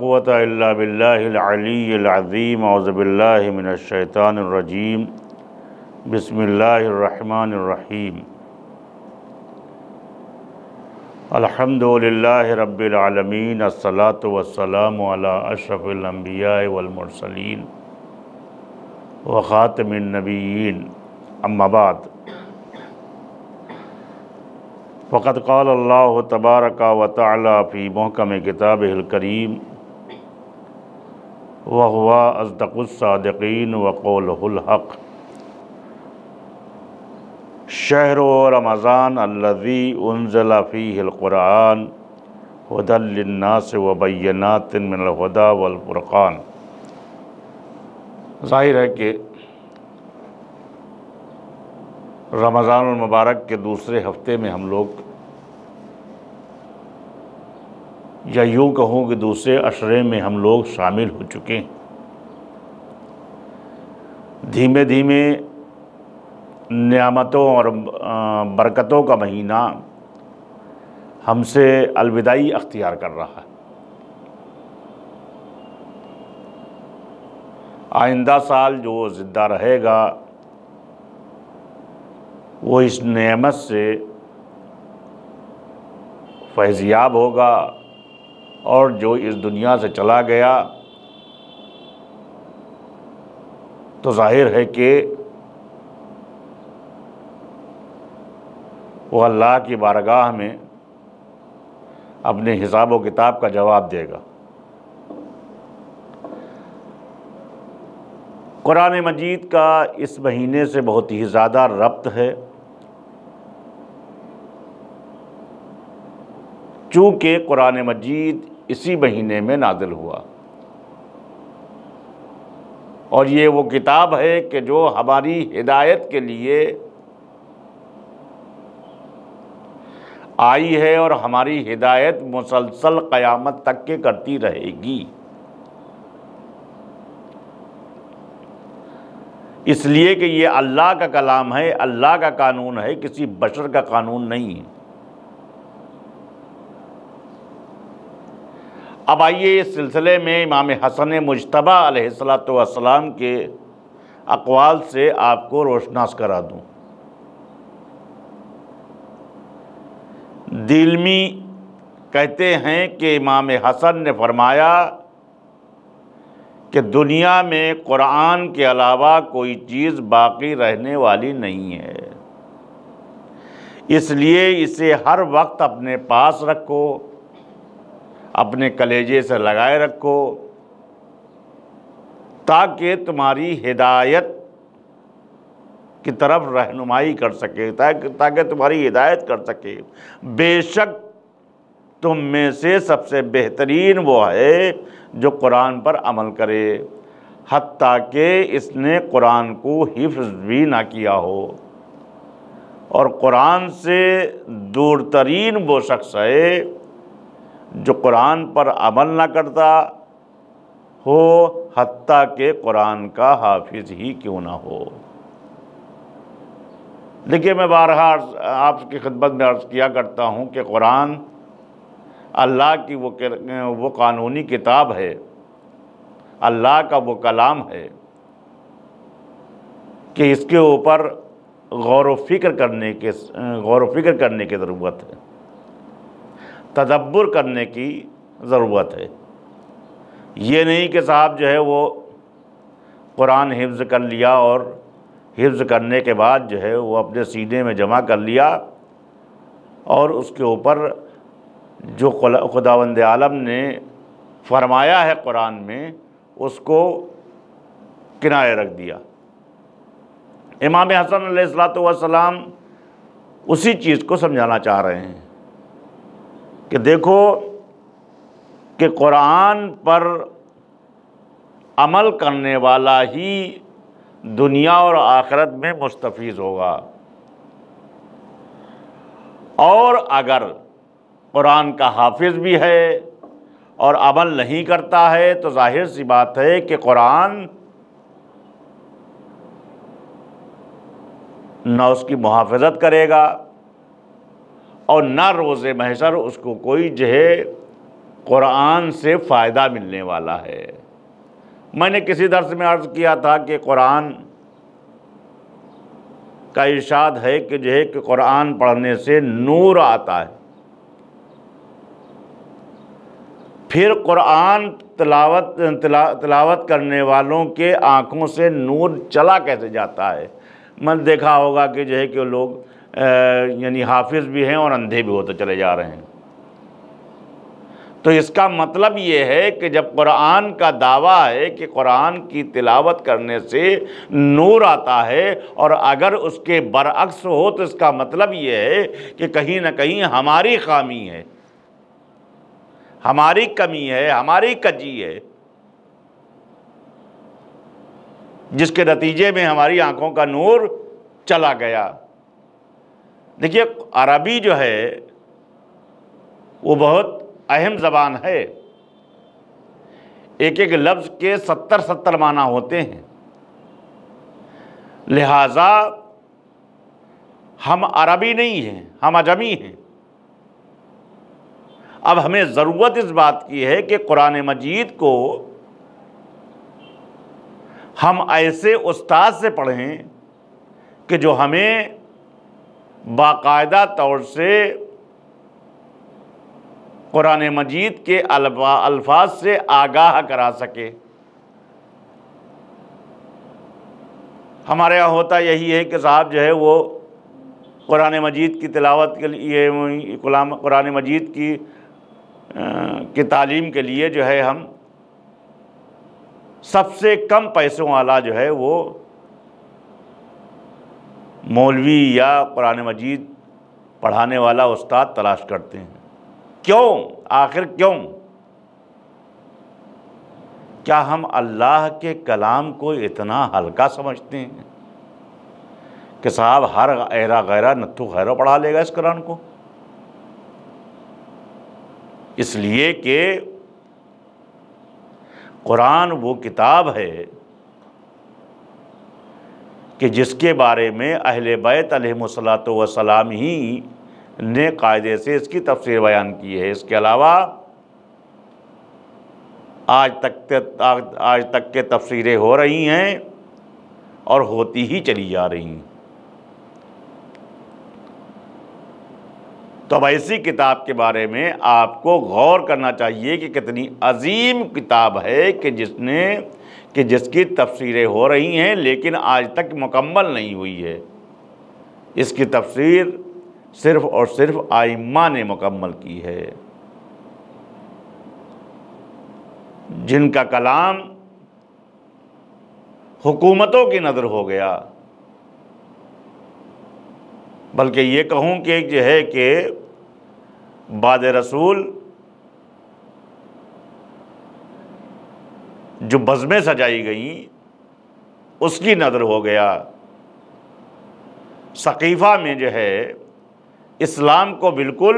قوة إلا بالله العلي العظيم أعوذ بالله من الشيطان الرجيم بسم الله الرحمن الرحيم الحمد لله رب العالمين الصلاة والسلام على أشرف الأنبياء والمرسلين وخاتم النبيين أما بعد فقد قال الله تبارك وتعالى في محكم كتابه الكريم وهو أصدق الصادقين وقوله الحق شهر رمضان الذي أنزل فيه القرآن هدى للناس وبينات من الهدى والفرقان۔ ظاہر ہے کہ رمضان المبارک کے دوسرے ہفتے میں ہم لوگ، یا یوں کہوں کہ دوسرے عشرے میں ہم لوگ شامل ہو چکے ہیں۔ دھیمے دھیمے نعمتوں اور برکتوں کا مہینہ ہم سے الوداعی اختیار کر رہا ہے۔ آئندہ سال جو زندہ رہے گا وہ اس نعمت سے فیضیاب ہوگا، اور جو اس دنیا سے چلا گیا تو ظاہر ہے کہ وہ اللہ کی بارگاہ میں اپنے حساب و کتاب کا جواب دے گا۔ قرآن مجید کا اس مہینے سے بہت ہی زیادہ ربط ہے، چونکہ قرآن مجید اسی مہینے میں نازل ہوا، اور یہ وہ کتاب ہے کہ جو ہماری ہدایت کے لیے آئی ہے، اور ہماری ہدایت مسلسل قیامت تک کے کرتی رہے گی۔ اس لیے کہ یہ اللہ کا کلام ہے، اللہ کا قانون ہے، کسی بشر کا قانون نہیں ہے۔ اب آئیے اس سلسلے میں امام حسن مجتبی علیہ السلام کے اقوال سے آپ کو روشناس کرا دوں۔ دیلمی کہتے ہیں کہ امام حسن نے فرمایا کہ دنیا میں قرآن کے علاوہ کوئی چیز باقی رہنے والی نہیں ہے، اس لیے اسے ہر وقت اپنے پاس رکھو، اپنے کلیجے سے لگائے رکھو، تاکہ تمہاری ہدایت کی طرف رہنمائی کر سکے، تاکہ تمہاری ہدایت کر سکے۔ بے شک تم میں سے سب سے بہترین وہ ہے جو قرآن پر عمل کرے، حتیٰ کہ اس نے قرآن کو حفظ بھی نہ کیا ہو، اور قرآن سے دور ترین وہ شخص ہے جو قرآن پر عمل نہ کرتا ہو، حتیٰ کہ قرآن کا حافظ ہی کیوں نہ ہو۔ دیکھیے، میں بارہا آپ کی خدمت میں عرض کیا کرتا ہوں کہ قرآن اللہ کی وہ قانونی کتاب ہے، اللہ کا وہ کلام ہے کہ اس کے اوپر غور و فکر کرنے کی ضرورت ہے، تدبر کرنے کی ضرورت ہے۔ یہ نہیں کہ صاحب جو ہے وہ قرآن حفظ کر لیا، اور حفظ کرنے کے بعد جو ہے وہ اپنے سینے میں جمع کر لیا، اور اس کے اوپر جو خداوند عالم نے فرمایا ہے قرآن میں اس کو کنارے رکھ دیا۔ امام حسن علیہ السلام اسی چیز کو سمجھانا چاہ رہے ہیں کہ دیکھو کہ قرآن پر عمل کرنے والا ہی دنیا اور آخرت میں مستفیض ہوگا، اور اگر قرآن کا حافظ بھی ہے اور عمل نہیں کرتا ہے تو ظاہر سی بات ہے کہ قرآن نہ اس کی محافظت کرے گا، اور نہ روز محشر اس کو کوئی جو ہے قرآن سے فائدہ ملنے والا ہے۔ میں نے کسی درس میں عرض کیا تھا کہ قرآن کا ارشاد ہے کہ جو ہے کہ قرآن پڑھنے سے نور آتا ہے۔ پھر قرآن تلاوت کرنے والوں کے آنکھوں سے نور چلا کیسے جاتا ہے؟ میں نے دیکھا ہوگا کہ جو ہے کہ لوگ یعنی حافظ بھی ہیں اور اندھے بھی ہوتے چلے جا رہے ہیں۔ تو اس کا مطلب یہ ہے کہ جب قرآن کا دعویٰ ہے کہ قرآن کی تلاوت کرنے سے نور آتا ہے، اور اگر اس کے برعکس ہو تو اس کا مطلب یہ ہے کہ کہیں نہ کہیں ہماری خامی ہے، ہماری کمی ہے، ہماری کجی ہے، جس کے نتیجے میں ہماری آنکھوں کا نور چلا گیا۔ دیکھیے عربی جو ہے وہ بہت اہم زبان ہے، ایک ایک لفظ کے 70 معنی ہوتے ہیں، لہٰذا ہم عربی نہیں ہیں، ہم عجمی ہیں۔ اب ہمیں ضرورت اس بات کی ہے کہ قرآن مجید کو ہم ایسے استاد سے پڑھیں کہ جو ہمیں باقاعدہ طور سے قرآن مجید کے الفاظ سے آگاہ کرا سکے۔ ہمارے یہاں ہوتا یہی ہے کہ صاحب جو ہے وہ قرآن مجید کی تلاوت کے لیے، قرآن مجید کی تعلیم کے لیے جو ہے ہم سب سے کم پیسوں والا جو ہے وہ مولوی یا قرآن مجید پڑھانے والا استاد تلاش کرتے ہیں۔ کیوں؟ آخر کیوں؟ کیا ہم اللہ کے کلام کو اتنا ہلکا سمجھتے ہیں کہ صاحب ہر ایرا غیرہ نتھو خیرہ پڑھا لے گا اس قرآن کو؟ اس لیے کہ قرآن وہ کتاب ہے کہ جس کے بارے میں اہل بیت علیہم الصلاۃ والسلام ہی نے قاعدے سے اس کی تفسیر بیان کی ہے۔ اس کے علاوہ آج تک کے تفسیریں ہو رہی ہیں اور ہوتی ہی چلی جا رہی ہیں۔ تو اب ایسی کتاب کے بارے میں آپ کو غور کرنا چاہیے کہ کتنی عظیم کتاب ہے کہ جس کی تفسیریں ہو رہی ہیں لیکن آج تک مکمل نہیں ہوئی ہے۔ اس کی تفسیر صرف اور صرف ائمہ نے مکمل کی ہے، جن کا کلام حکومتوں کی نظر ہو گیا۔ بلکہ یہ کہوں کہ جو ہے کہ بعد رسول جو بزمیں سجائی گئیں اس کی نظر ہو گیا۔ سقیفہ میں جو ہے اسلام کو بالکل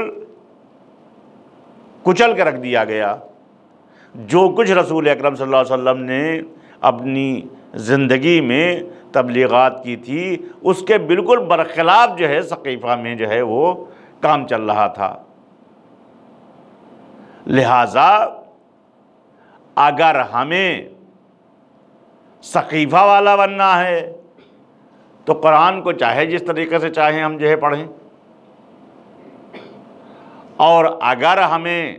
کچل کے رکھ دیا گیا۔ جو کچھ رسول اکرم صلی اللہ علیہ وسلم نے اپنی زندگی میں تبلیغات کی تھی اس کے بالکل برخلاف جو ہے سقیفہ میں جو ہے وہ کام چل رہا تھا۔ لہٰذا اگر ہمیں سقیفہ والا بننا ہے تو قرآن کو چاہے جس طریقے سے چاہیں ہم جو ہے پڑھیں، اور اگر ہمیں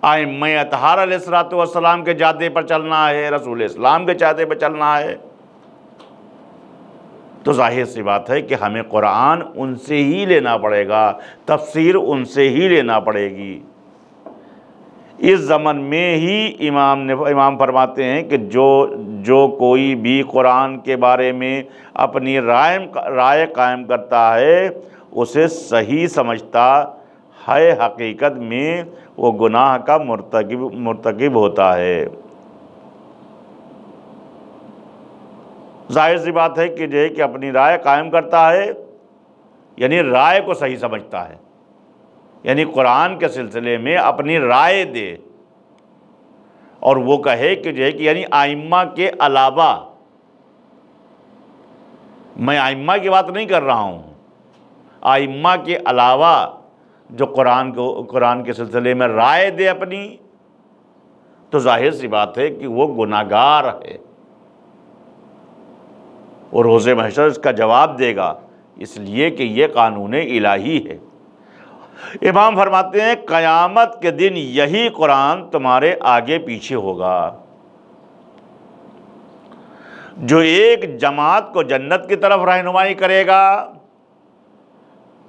ائمہ اطہار علیہ الصلوۃ والسلام کے جادے پر چلنا ہے، رسول اسلام کے جادے پر چلنا ہے، تو ظاہر سی بات ہے کہ ہمیں قرآن ان سے ہی لینا پڑے گا، تفسیر ان سے ہی لینا پڑے گی۔ اس زمن میں ہی امام فرماتے ہیں کہ جو کوئی بھی قرآن کے بارے میں اپنی رائے قائم کرتا ہے اسے صحیح سمجھتا ہے، حقیقت میں وہ گناہ کا مرتکب ہوتا ہے۔ ظاہر سی بات ہے کہ جو ہے کہ اپنی رائے قائم کرتا ہے یعنی رائے کو صحیح سمجھتا ہے، یعنی قرآن کے سلسلے میں اپنی رائے دے، اور وہ کہے کہ جو ہے کہ یعنی ائمہ کے علاوہ، میں ائمہ کی بات نہیں کر رہا ہوں، ائمہ کے علاوہ جو قرآن کے سلسلے میں رائے دے اپنی، تو ظاہر سی بات ہے کہ وہ گناہگار ہے اور روز محشر اس کا جواب دے گا، اس لیے کہ یہ قانون الہی ہے۔ امام فرماتے ہیں قیامت کے دن یہی قرآن تمہارے آگے پیچھے ہوگا، جو ایک جماعت کو جنت کی طرف رہنمائی کرے گا،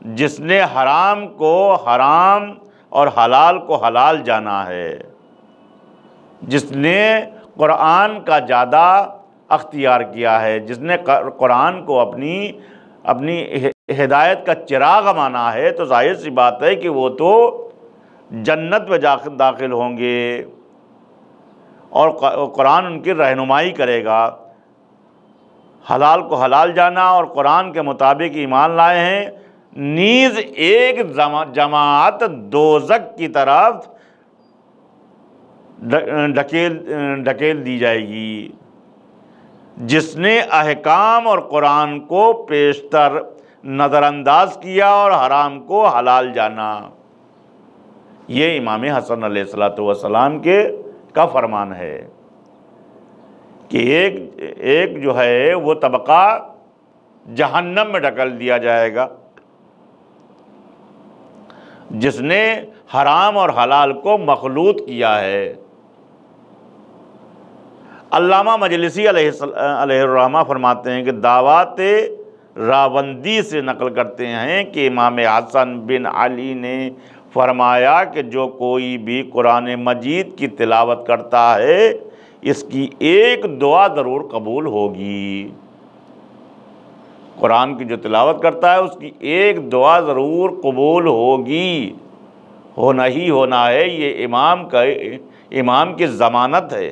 جس نے حرام کو حرام اور حلال کو حلال جانا ہے، جس نے قرآن کا زیادہ اختیار کیا ہے، جس نے قرآن کو اپنی ہدایت کا چراغ مانا ہے، تو ظاہر سی بات ہے کہ وہ تو جنت میں داخل ہوں گے اور قرآن ان کی رہنمائی کرے گا۔ حلال کو حلال جانا اور قرآن کے مطابق ایمان لائے ہیں، نیز ایک جماعت دوزخ کی طرف ڈھکیل دی جائے گی، جس نے احکام اور قرآن کو پیشتر نظر انداز کیا اور حرام کو حلال جانا۔ یہ امام حسن علیہ السلام کا فرمان ہے کہ ایک جو ہے وہ طبقہ جہنم میں ڈھکیل دیا جائے گا، جس نے حرام اور حلال کو مخلوط کیا ہے۔ علامہ مجلسی علیہ الرحمہ فرماتے ہیں کہ دعوات راوندی سے نقل کرتے ہیں کہ امام حسن بن علی نے فرمایا کہ جو کوئی بھی قرآن مجید کی تلاوت کرتا ہے، اس کی ایک دعا ضرور قبول ہوگی۔ قرآن کی جو تلاوت کرتا ہے اس کی ایک دعا ضرور قبول ہوگی، ہونا ہی ہونا ہے، یہ امام کی ضمانت ہے۔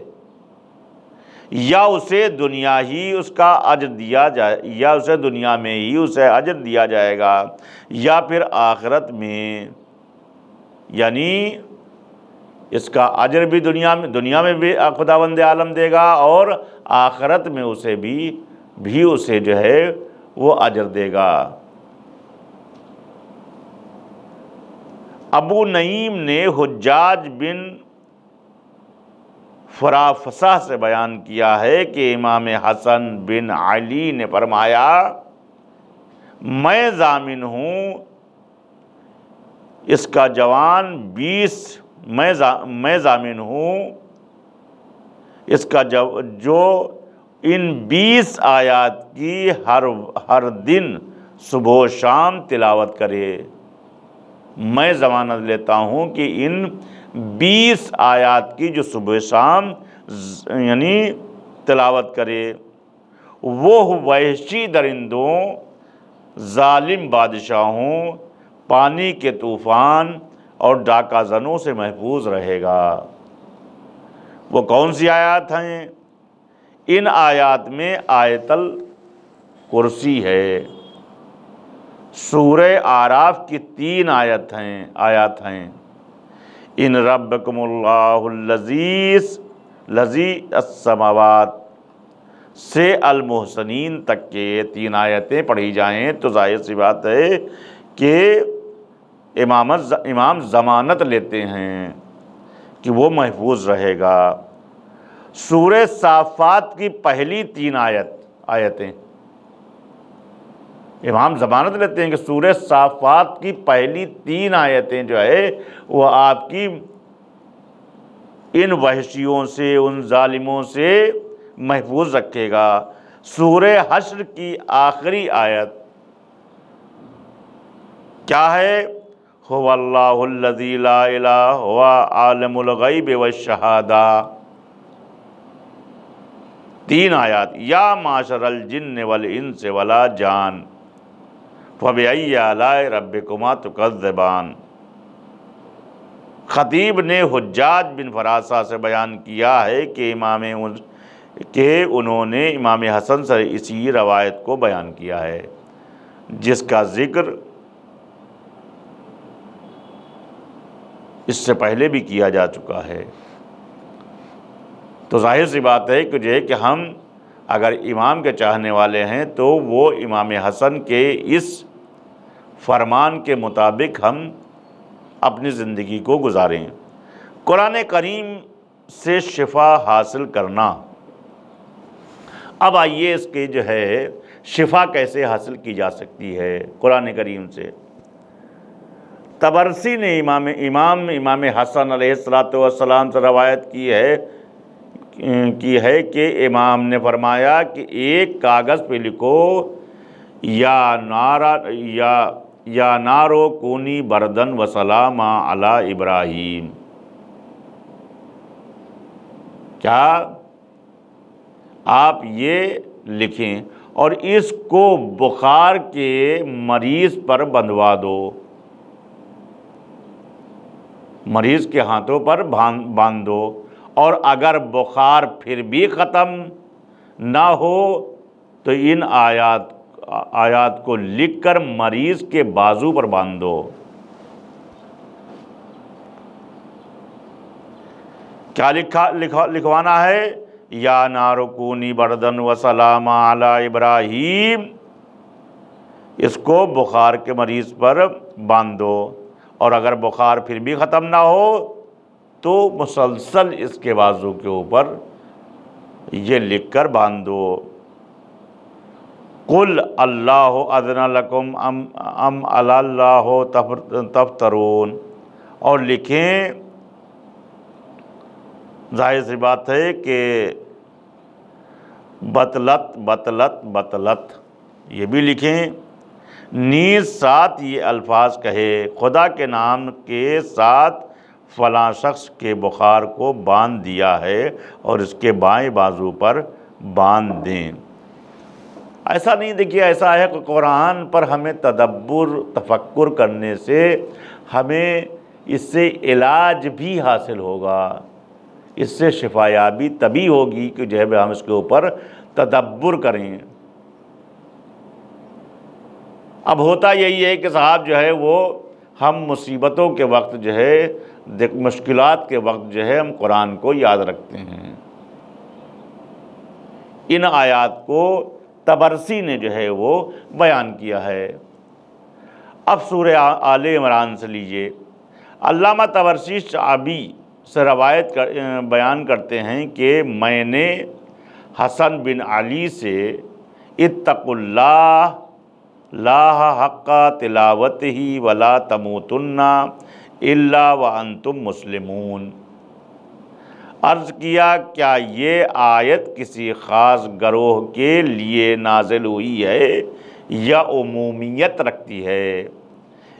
یا اسے دنیا ہی اس کا اجر دیا جائے، یا اسے دنیا میں ہی اسے اجر دیا جائے گا، یا پھر آخرت میں، یعنی اس کا اجر بھی دنیا میں بھی خداوند عالم دے گا اور آخرت میں اسے بھی اسے جو ہے وہ اجر دے گا۔ ابو نعیم نے حجاج بن فرافسہ سے بیان کیا ہے کہ امام حسن بن علی نے فرمایا، میں ضامن ہوں اس کا جوان 20 میں ضامن ہوں اس کا جو ان 20 آیات کی ہر دن صبح و شام تلاوت کرے۔ میں ضمانت لیتا ہوں کہ ان 20 آیات کی جو صبح شام یعنی تلاوت کرے، وہ وحشی درندوں، ظالم بادشاہوں، پانی کے طوفان اور ڈاکہ زنوں سے محفوظ رہے گا۔ وہ کون سی آیات ہیں؟ ان آیات میں آیت الکرسی ہے، سورہ اعراف کی 3 آیات ہیں، ان ربکم اللہ الذی السماوات سے المحسنین تک کے 3 آیتیں پڑھی جائیں تو ظاہر سی بات ہے کہ امام ضمانت لیتے ہیں کہ وہ محفوظ رہے گا۔ سورہ صافات کی پہلی 3 آیتیں امام ضمانت لیتے ہیں کہ سورہ صافات کی پہلی 3 آیتیں جو ہے وہ آپ کی ان وحشیوں سے، ان ظالموں سے محفوظ رکھے گا۔ سورہ حشر کی آخری آیت کیا ہے؟ هو اللہ الذی لا الہ هو عالم الغیب والشہادہ۔ 3 آیات، یا معشر الجن والانس ولا جان فبأی آلاء ربکما تکذبان۔ خطیب نے حجاج بن فراسہ سے بیان کیا ہے کہ انہوں نے امام حسن سے اسی روایت کو بیان کیا ہے جس کا ذکر اس سے پہلے بھی کیا جا چکا ہے۔ تو ظاہر سی بات ہے کہ ہم اگر امام کے چاہنے والے ہیں تو وہ امام حسن کے اس فرمان کے مطابق ہم اپنی زندگی کو گزاریں۔ قرآن کریم سے شفا حاصل کرنا۔ اب آئیے اس کے جو ہے شفا کیسے حاصل کی جا سکتی ہے قرآن کریم سے۔ طبرسی نے امام حسن علیہ السلام سے روایت کی ہے کہ امام نے فرمایا کہ ایک کاغذ پہ لکھو یا نارو کونی بردن و سلاما علی ابراہیم۔ کیا آپ یہ لکھیں اور اس کو بخار کے مریض پر بندھوا دو، مریض کے ہاتھوں پر باندھ دو، اور اگر بخار پھر بھی ختم نہ ہو تو ان آیات کو لکھ کر مریض کے بازو پر باندھ دو۔ کیا لکھوانا ہے؟ یا نار کونی بردن و سلاما علی ابراہیم۔ اس کو بخار کے مریض پر باندھ دو، اور اگر بخار پھر بھی ختم نہ ہو تو مسلسل اس کے بازو کے اوپر یہ لکھ کر باندھ دو۔ قل اللہ اذن لکم ام علی اللہ تفترون۔ اور لکھیں، ظاہر سی بات ہے کہ بطلت یہ بھی لکھیں، نیز ساتھ یہ الفاظ کہے خدا کے نام کے ساتھ فلاں شخص کے بخار کو باندھ دیا ہے اور اس کے بائیں بازو پر باندھ دیں۔ ایسا نہیں، دیکھیے ایسا ہے کہ قرآن پر ہمیں تفکر کرنے سے ہمیں اس سے علاج بھی حاصل ہوگا، اس سے شفایابی تبھی ہوگی کہ جو ہے ہم اس کے اوپر تدبر کریں۔ اب ہوتا یہی ہے کہ صاحب جو ہے وہ ہم مصیبتوں کے وقت جو ہے، مشکلات کے وقت جو ہے ہم قرآن کو یاد رکھتے ہیں۔ ان آیات کو طبرسی نے جو ہے وہ بیان کیا ہے۔ اب سورہ آل عمران سے لیجئے، علامہ طبرسی شعبی سے روایت بیان کرتے ہیں کہ میں نے حسن بن علی سے اتقوا اللہ لا حق تلاوتہ ولا تموتن الا وانتم مسلمون، عرض کیا کیا یہ آیت کسی خاص گروہ کے لیے نازل ہوئی ہے یا عمومیت رکھتی ہے؟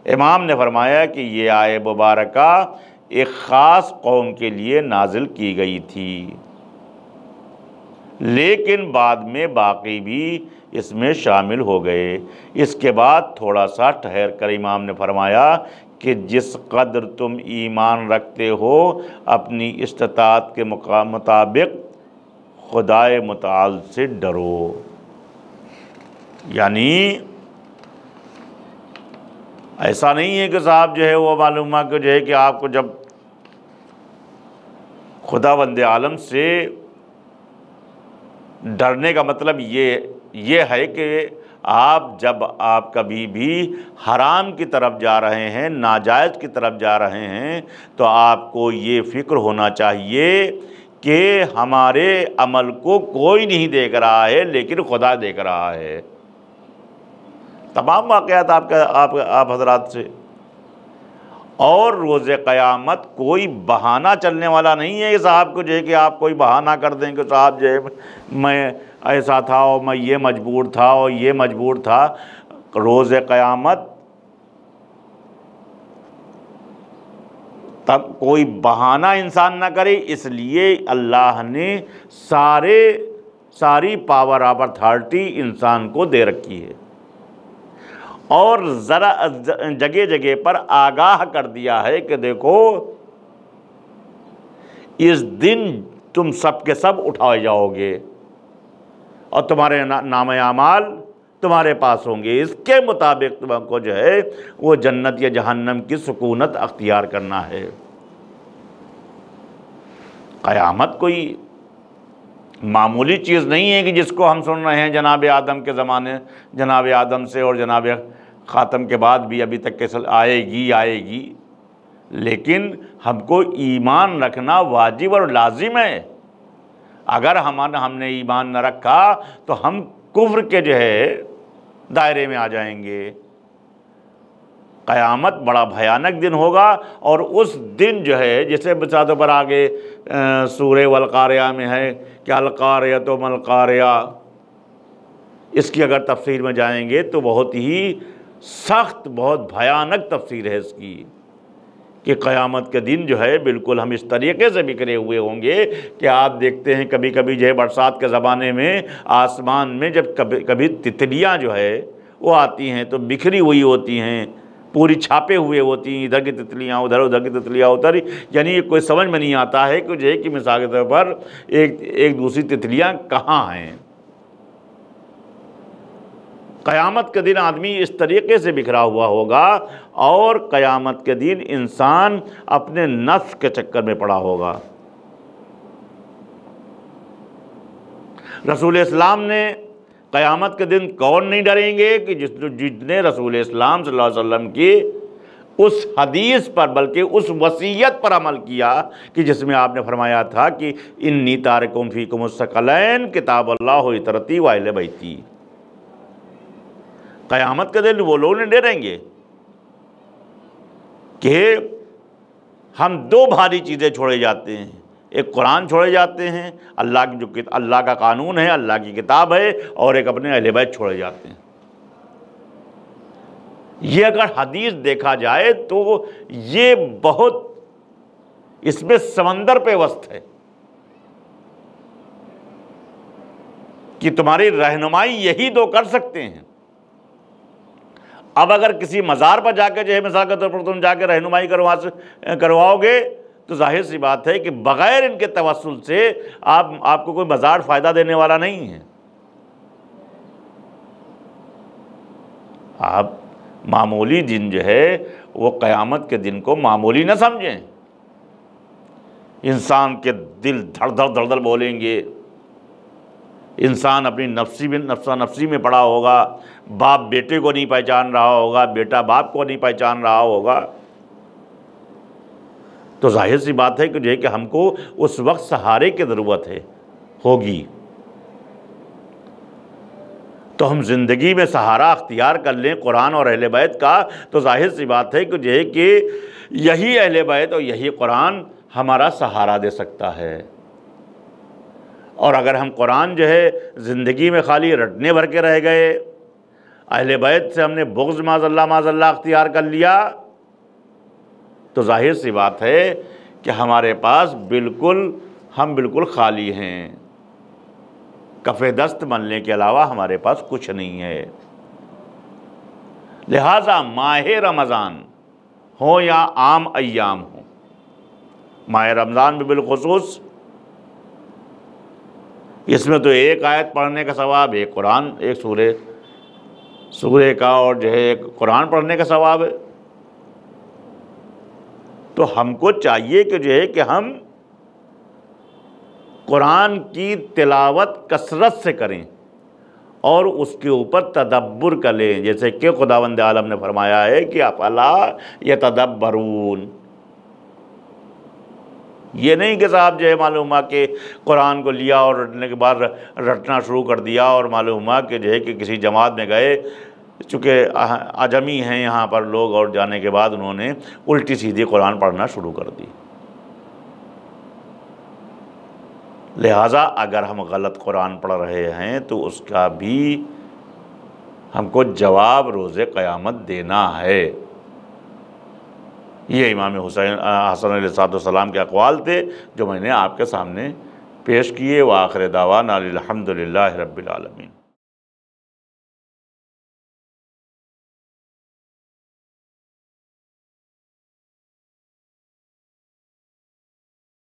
امام نے فرمایا کہ یہ آیت مبارکہ ایک خاص قوم کے لیے نازل کی گئی تھی، لیکن بعد میں باقی بھی اس میں شامل ہو گئے۔ اس کے بعد تھوڑا سا ٹھہر کر امام نے فرمایا کہ جس قدر تم ایمان رکھتے ہو اپنی استطاعت کے مطابق خدائے متعال سے ڈرو۔ یعنی ایسا نہیں ہے کہ صاحب جو ہے وہ معلوم ہے کہ جو ہے کہ آپ کو جب خداوند عالم سے ڈرنے کا مطلب یہ ہے کہ جب آپ کبھی بھی حرام کی طرف جا رہے ہیں، ناجائز کی طرف جا رہے ہیں، تو آپ کو یہ فکر ہونا چاہیے کہ ہمارے عمل کو کوئی نہیں دیکھ رہا ہے لیکن خدا دیکھ رہا ہے۔ تمام واقعات آپ حضرات سے، اور روز قیامت کوئی بہانہ چلنے والا نہیں ہے کہ صاحب کو جو ہے کہ آپ کوئی بہانہ کر دیں کہ صاحب جو ہے میں ایسا تھا اور میں یہ مجبور تھا اور یہ مجبور تھا۔ روز قیامت تب کوئی بہانہ انسان نہ کرے، اس لیے اللہ نے ساری پاور آف اتھارٹی انسان کو دے رکھی ہے، اور ذرا جگہ جگہ پر آگاہ کر دیا ہے کہ دیکھو اس دن تم سب کے سب اٹھائے جاؤ گے اور تمہارے نام اعمال تمہارے پاس ہوں گے، اس کے مطابق تم کو جو ہے وہ جنت یا جہنم کی سکونت اختیار کرنا ہے۔ قیامت کوئی معمولی چیز نہیں ہے کہ جس کو ہم سن رہے ہیں جناب آدم کے زمانے، جناب آدم سے اور جناب خاتم کے بعد بھی ابھی تک آئے گی۔ لیکن ہم کو ایمان رکھنا واجب اور لازم ہے۔ اگر ہم نے ایمان نہ رکھا تو ہم کفر کے جو ہے دائرے میں آ جائیں گے۔ قیامت بڑا بھیانک دن ہوگا، اور اس دن جو ہے جیسے بساتوں پر آگے سورہ والقاریہ میں ہے کہ القاریۃ ما القاریہ، اس کی اگر تفسیر میں جائیں گے تو بہت ہی سخت، بہت بھیانک تفسیر ہے اس کی، کہ قیامت کے دن جو ہے بالکل ہم اس طریقے سے بکھرے ہوئے ہوں گے کہ آپ دیکھتے ہیں کبھی کبھی جو ہے برسات کے زمانے میں آسمان میں جب کبھی تتلیاں جو ہے وہ آتی ہیں تو بکھری ہوئی ہوتی ہیں، پوری چھاپے ہوئے ہوتی ہیں، ادھر کی تتلیاں ادھر، ادھر کی تتلیاں ادھر، یعنی یہ کوئی سمجھ میں نہیں آتا ہے کہ جو ہے کہ مثال کے طور پر ایک دوسری تتلیاں کہاں ہیں۔ قیامت کے دن آدمی اس طریقے سے بکھرا ہوا ہوگا، اور قیامت کے دن انسان اپنے نفس کے چکر میں پڑا ہوگا۔ رسول اسلام نے قیامت کے دن کون نہیں ڈریں گے کہ جتنے رسول اسلام صلی اللہ علیہ وسلم کی اس حدیث پر، بلکہ اس وصیت پر عمل کیا کہ جس میں آپ نے فرمایا تھا کہ انی تارکم فیکم الثقلین کتاب اللہ و عترتی و اہل بیتی۔ قیامت کے دن وہ لوگ نہیں ڈریں گے کہ ہم دو بھاری چیزیں چھوڑے جاتے ہیں، ایک قرآن چھوڑے جاتے ہیں، اللہ کی جو اللہ کا قانون ہے، اللہ کی کتاب ہے، اور ایک اپنے اہل بیت چھوڑے جاتے ہیں۔ یہ اگر حدیث دیکھا جائے تو یہ بہت، اس میں سمندر پہ وسط ہے کہ تمہاری رہنمائی یہی دو کر سکتے ہیں۔ اب اگر کسی مزار پر جا کے جو ہے مثال کے طور پر تم جا کے رہنمائی کرواؤ گے تو ظاہر سی بات ہے کہ بغیر ان کے توسل سے آپ کو کوئی مزار فائدہ دینے والا نہیں ہے۔ آپ معمولی دن جو ہے وہ قیامت کے دن کو معمولی نہ سمجھیں۔ انسان کے دل دھڑ دھڑ دھڑ دھڑ بولیں گے، انسان اپنی نفسی میں پڑا ہوگا، باپ بیٹے کو نہیں پہچان رہا ہوگا، بیٹا باپ کو نہیں پہچان رہا ہوگا۔ تو ظاہر سی بات ہے کہ جو ہے کہ ہم کو اس وقت سہارے کی ضرورت ہوگی۔ تو ہم زندگی میں سہارا اختیار کر لیں قرآن اور اہل بیت کا، تو ظاہر سی بات ہے کہ جو ہے کہ یہی اہل بیت اور یہی قرآن ہمارا سہارا دے سکتا ہے۔ اور اگر ہم قرآن جو ہے زندگی میں خالی رٹنے بھر کے رہ گئے، اہل بیت سے ہم نے بغض معاذ اللہ اختیار کر لیا، تو ظاہر سی بات ہے کہ ہمارے پاس ہم بالکل خالی ہیں، کف دست ملنے کے علاوہ ہمارے پاس کچھ نہیں ہے۔ لہٰذا ماہ رمضان ہو یا عام ایام ہو، ماہ رمضان میں بالخصوص اس میں تو ایک آیت پڑھنے کا ثواب، ایک قرآن، ایک سورہ کا اور جو ہے ایک قرآن پڑھنے کا ثواب ہے۔ تو ہم کو چاہیے کہ جو ہے کہ ہم قرآن کی تلاوت کثرت سے کریں اور اس کے اوپر تدبر کر لیں، جیسے کہ خداوند عالم نے فرمایا ہے کہ افلا یتدبرون۔ یہ نہیں کہ صاحب جو ہے معلوم ہوا کہ قرآن کو لیا اور رٹنے کے بعد رٹنا شروع کر دیا، اور معلوم ہوا کہ جو ہے کہ کسی جماعت میں گئے، چونکہ عجمی ہیں یہاں پر لوگ، اور جانے کے بعد انہوں نے الٹی سیدھی قرآن پڑھنا شروع کر دی۔ لہٰذا اگر ہم غلط قرآن پڑھ رہے ہیں تو اس کا بھی ہم کو جواب روز قیامت دینا ہے۔ یہ امام حسن علیہ السلام کے اقوال تھے جو میں نے آپ کے سامنے پیش کیے۔ وآخر دعوانا الحمدللہ رب العالمین۔